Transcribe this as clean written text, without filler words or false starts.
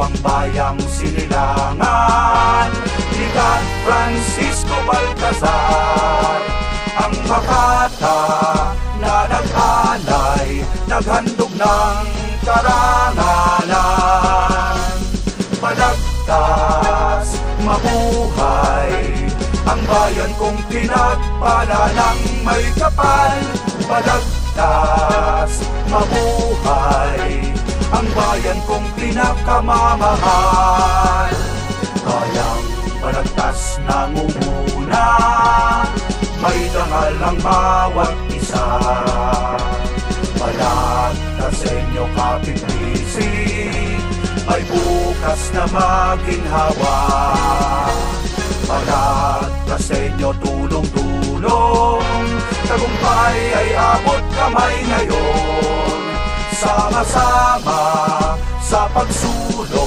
ang bayang sinilangan ni Don Francisco Baltazar, ang makata na nag-alay, naghandog ng karangalan. Palagtas, mabuhay ang bayan kong pinagpala ng may kapal. Palagtas, mabuhay ang bayan kong pinakamamahal. Kayang palagtas nangunguna, may dangal ang bawat isa. Palagtas sa inyo kapiprisi, may bukas na maginhawa. Palagtas sa inyo tulong-tulong, tagumpay ay abot kamay ngayon. Sama-sama sa pagsulong.